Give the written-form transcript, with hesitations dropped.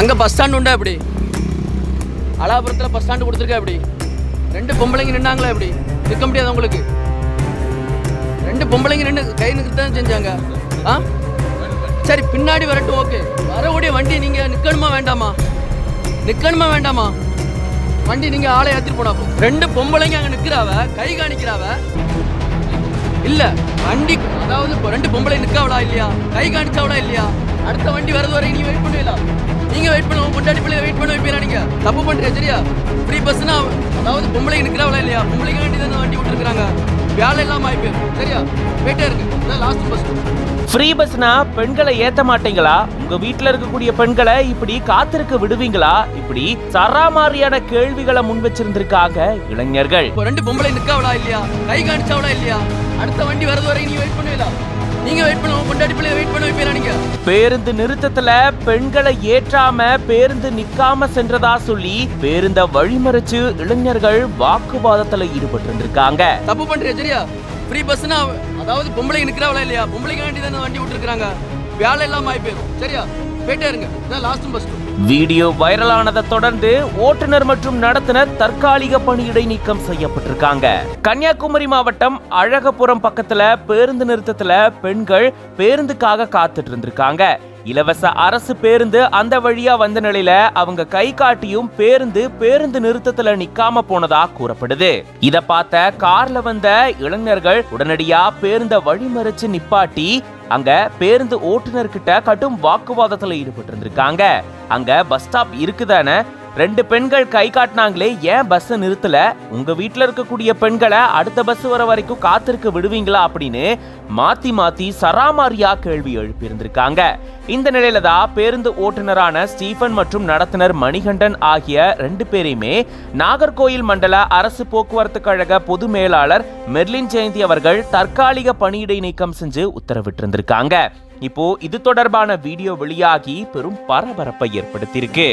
அங்கே bus stand உண்டா எப்படி? அலாபுரத்தில் பஸ் ஸ்டாண்டு கொடுத்துருக்கா எப்படி? 2 பொம்பளைங்க நின்னாங்களா எப்படி? நிற்க முடியாது உங்களுக்கு? 2 பொம்பளைங்க நின்று கை நிறுத்த தான் செஞ்சாங்க. சரி, பின்னாடி வரட்டும், ஓகே. வரக்கூடிய வண்டி நீங்கள் நிற்கணுமா வேண்டாமா? நிற்கணுமா வேண்டாமா? வண்டி நீங்கள் ஆளை ஏற்றிட்டு போனா 2 பொம்பளைங்க அங்கே நிற்கிறாவ, கை காணிக்கிறாவ. இல்லை வண்டி, அதாவது இப்போ 2 பொம்பளை நிற்காவளா இல்லையா? கை காணிச்சாவளா இல்லையா? அடுத்த வண்டி வரது வரை நீங்கள் வெயிட் பண்ணுவீங்களா? நீங்கள் வெயிட் பண்ணுவோம், பொண்டாட்டி பிள்ளைய வெயிட் பண்ண வைப்பீங்களா? நீங்கள் தப்பு பண்ணுறீங்க, சரியா? ஃப்ரீ பஸ்னா அதாவது பொம்பளை நிற்கிறாவளா இல்லையா? பொம்பளைங்க வேண்டி தானே வண்டி விட்டுருக்குறாங்க. வேலை இல்லாமல் ஆயிப்பேன், சரியா? போயிட்டே இருக்கு, இதான் லாஸ்ட் பஸ். ஃப்ரீ பஸ்னா பெண்களை ஏத்த மாட்டீங்களா? உங்க வீட்டுல இருக்கக்கூடிய பெண்களை இப்படி காத்திருக்க விடுவீங்களா? இப்படி சராமாரியான கேள்விகளை முன் வச்சிருந்திருக்காங்க இளைஞர்கள். இப்போ 2 பொம்பளை நிற்காவளா இல்லையா? கை காணிச்சாவளா இல்லையா? அடுத்த வண்டி வரது வரை நீ வெயிட் பண்ணுவீங்களா? நீங்க வெயிட் பண்ணுவோம், பொண்டாட்டி பிள்ளைய வெயிட் பண்ண வைப்பீங்களா? நீங்க பேருந்து நிறுத்தத்துல பெண்களை ஏற்றாம பேருந்து நிக்காம சென்றதா சொல்லி பேருந்த வழிமறிச்சு இளைஞர்கள் வாக்குவாதத்துல ஈடுபட்டு இருந்திருக்காங்க. தப்பு பண்றீங்க, சரியா? ஃப்ரீ பஸ்னா அதாவது பொம்பளைங்க நிற்கிறாவளா இல்லையா? பொம்பளைங்க வேண்டி தானே வண்டி விட்டுருக்காங்க. வேலை இல்லாமல் ஆயிப்போயிரும், சரியா? போயிட்டே இருங்க, இதான் லாஸ்ட் பஸ். வீடியோ வைரலானதை தொடர்ந்து ஓட்டுநர் மற்றும் நடத்துனர் தற்காலிக பணியிடை நீக்கம் செய்யப்பட்டிருக்காங்க. கன்னியாகுமரி மாவட்டம் அழகபுரம் பக்கத்துல பேருந்து நிறுத்தத்துல பெண்கள் பேருந்துக்காக காத்துட்டு இருந்திருக்காங்க. இலவச அரசு பேருந்து அந்த வழியா வந்த நிலையில அவங்க கை காட்டியும் பேருந்து நிறுத்தத்துல நிக்காம போனதா கூறப்படுது. இத பார்த்த கார்ல வந்த இளைஞர்கள் உடனடியா பேருந்த வழிமறிச்சு நிப்பாட்டி அங்க பேருந்து ஓட்டுநர்கிட்ட கடும் வாக்குவாதத்துல ஈடுபட்டு இருந்திருக்காங்க. அங்க பஸ் ஸ்டாப் இருக்குதானே, 2 பெண்கள் கை காட்டினாங்களே, ஏன் பஸ் நிறுத்தல? உங்க வீட்டுல இருக்கக்கூடிய பெண்களை அடுத்த பஸ் வர வரைக்கும் காத்திருக்க விடுவீங்களா அப்படின்னு மாத்தி சராமாரியா கேள்வி எழுப்பி இருந்திருக்காங்க. இந்த நிலையில தான் பேருந்து ஓட்டுநரான ஸ்டீபன் மற்றும் நடத்துனர் மணிகண்டன் ஆகிய 2 பேரையுமே நாகர்கோயில் மண்டல அரசு போக்குவரத்து கழக பொது மேலாளர் மெர்லின் ஜெயந்தி அவர்கள் தற்காலிக பணியிடை நீக்கம் செஞ்சு உத்தரவிட்டிருந்திருக்காங்க. இப்போ இது தொடர்பான வீடியோ வெளியாகி பெரும் பரபரப்பை ஏற்படுத்தியிருக்கு.